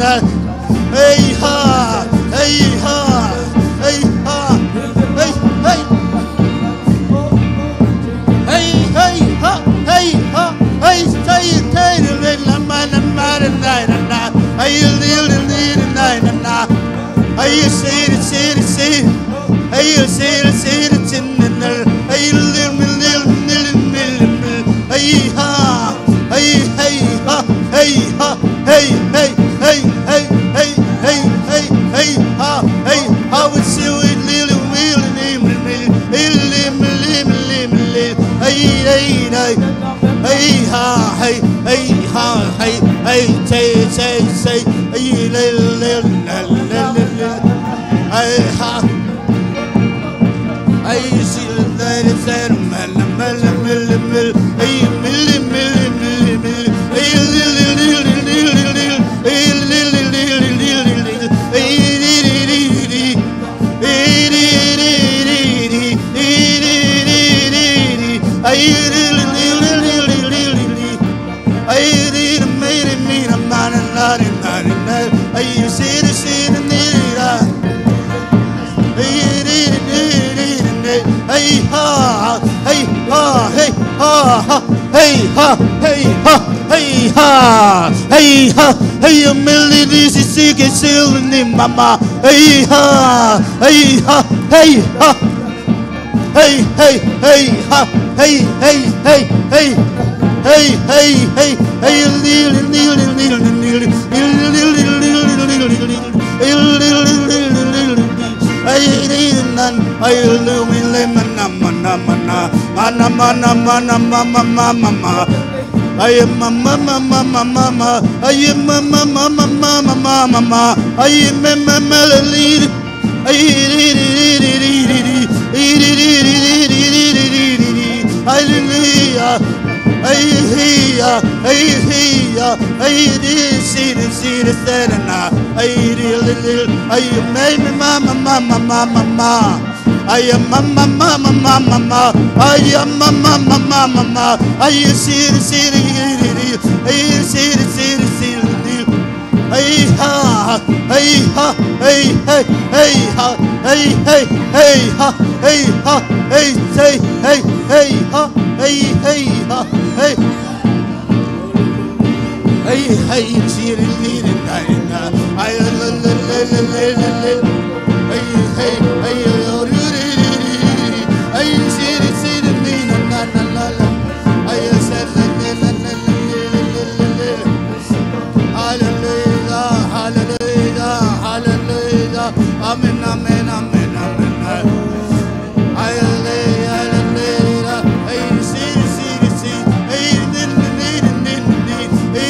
Hey ha, hey ha, hey ha, hey hey. Hey hey ha, hey ha, hey say hey la man man na na. Hey lil lil na na. Hey say say say. Hey say say chin na. Hey lil lil lil lil. Hey ha, hey hey ha, hey ha, hey hey hey hey hey hey hey hey ha, hey how it's you lil lil lil lil lil lil. Hey hey hey hey ha hey hey ha hey hey say say say hey lil lil lil lil. Hey ha hey see that it's that man man mil mil hey mil mil mil mil hey lil lil lil lil hey lil lil lil lil hey di di di di hey di di di di hey di di di di hey lil lil lil lil lil hey di me na na na na hey see the nira hey di di di hey ha hey ha hey ha hey ha hey ha hey ha hey ha hey melody si ke sil ni mama hey ha hey ha hey ha hey hey hey ha hey hey hey hey hey hey hey hey lil lil lil lil ay nan ay lumile mana mana mana mana mana mana mama mama mama ay mama mama mama ay mama mama mama mama ay mama melody ay ri ri ri ri ri ri hallelujah ay hiya ay hiya ay di si na ay lil ay mama mama mama mama ay mama mama mama ay mama mama mama ay si ay si ay ha ay ha ay hey hey ha ay hey hey ha ay ha ay say hey hey ha ay hey ha hey ay hey siri liri na ay la la la la la ay hey ay ay siri siri na na na la ay sa la la la la la hallelujah hallelujah hallelujah amen amen amen amen hallelujah hallelujah ay siri siri ay din din din din ay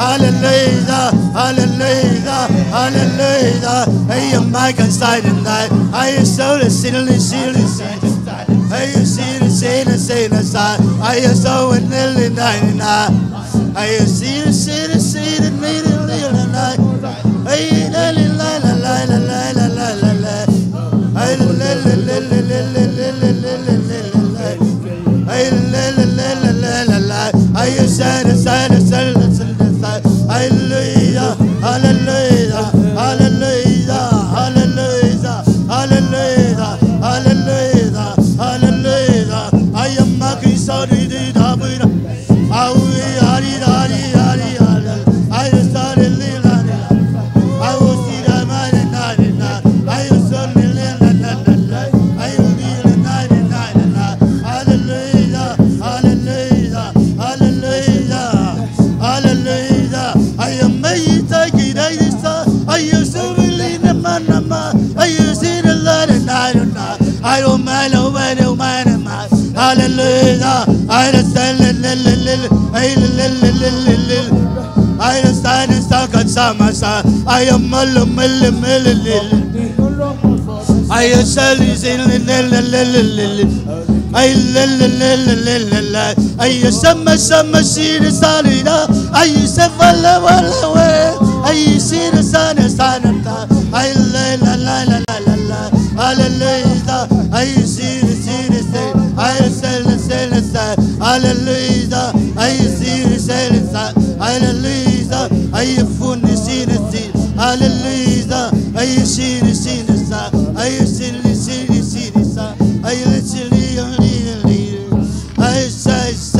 Hallelujah, hallelujah, hallelujah. Hey, you might can side and die. I saw the silly, silly side. Hey, you see the sailor side. I saw it nearly 99. I see the made it little night. Hey, la la la la la la la la la la. I la la la la la la la la la la. I la la la la la la. I said the side. Hallelujah, hallelujah, hallelujah, hallelujah, hallelujah, hallelujah, hallelujah. I am making sorry, I started little. I will see the man in 99. I will certainly live in 99. I will be in 99. Hallelujah, hallelujah, hallelujah, hallelujah. I am made like it. I used to believe the man. I used to the Lord and I don't know. I don't mind over the man. Hallelujah. I understand I understand and stuck at Samasa. I am I am selling I summer see the sun. I used to follow away. I see the sun and sun. I la hallelujah. I see the side. I sell the side. Hallelujah. I see the side. Hallelujah. I found the side. Hallelujah. I see the side. I see the side. I literally I say,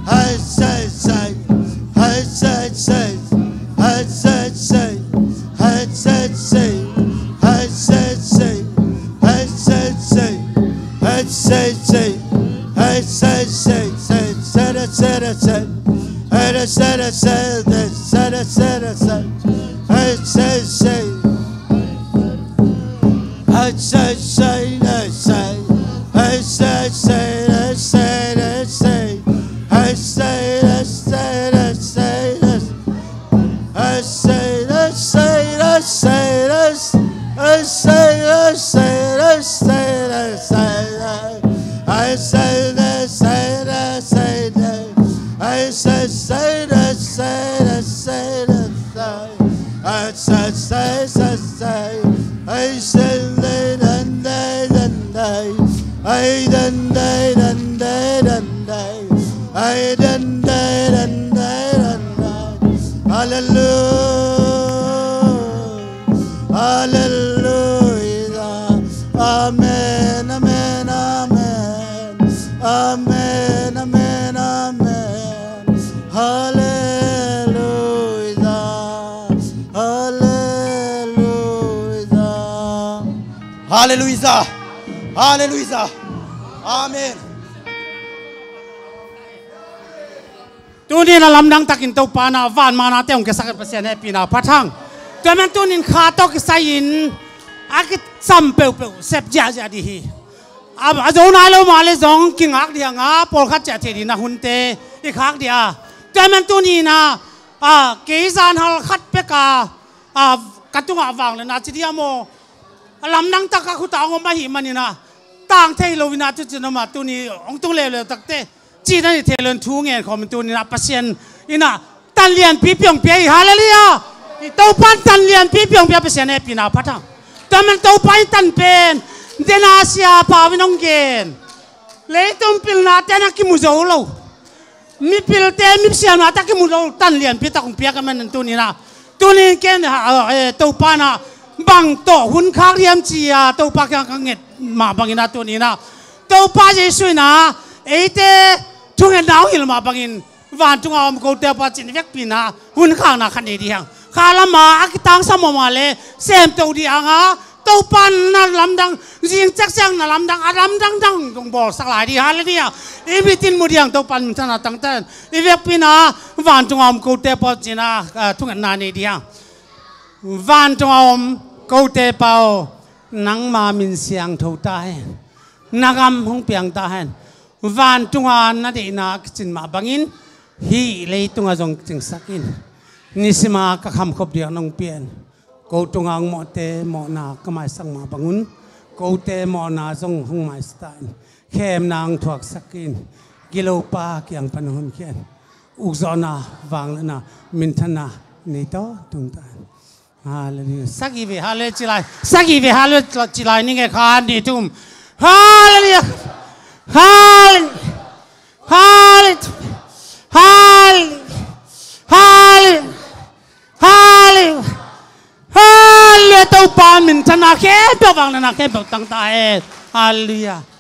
I say, I say, I say, I say, I say, I say, I say, I Hallelujah. Hallelujah. Amen. Tunin alam nang takin Topa na van mana teong kesakat pasien happy na patang. Tuan tunin khatok sayin akit sampeu sep jaja dihi. Ab azona lo male zong kingak dia nga pol khat ja thedi na hunte ikhak dia. Tuan tunina keizan hal khat peka katunga wang le na chidia mo alam nang taka khutang mahi manina tang thei lo wina tu chinama tuni ong tung le takte chi na ni thelen thu nge khom tuni na pasien ina tan lian pi pyong pe hallelujah i Topa tan lian pi pyong pe pasien e pina patang tamen Topa tan pen dena sia pa winong gen le tum pil na tena ki mu zo lo mi pil te mi sia na ta ki mu lo tan lian pi ta kong pia ka men tuni na tuni ken Topa na bang to hun khak riam chia Topa ka nget ma bangina tuni na Topa Jesu na ete thungen nau hil ma bangin van tunga am ko te pa chin vek pina hun khang na khan di hang khala ma akitang samoma le sem to di anga Topa na lamdang jing chak chang na lamdang aram dang dang dong bol sak lai di hallelujah ibitin mudiang Topa tana tang tan ivek pina van tunga am ko te pa china thungen na ni di hang van tunga am ko te pao nang ma min siang tho tai nagam hong piang ta hen van tunga na de na chin ma bangin hi le tunga jong ching sakin nisima ka kham khop dia nong pian ko tunga mo te mo na ka mai sang ma bangun ko te mo na jong hong mai stain khem nang thuak sakin kilo pa kyang panhun khian ukzona wang na min thana ni to tung ta hallelujah sagi ve chilai ni nge khan ni tum hallelujah hallelujah Topa min thana khe to wang na khe tang ta hallelujah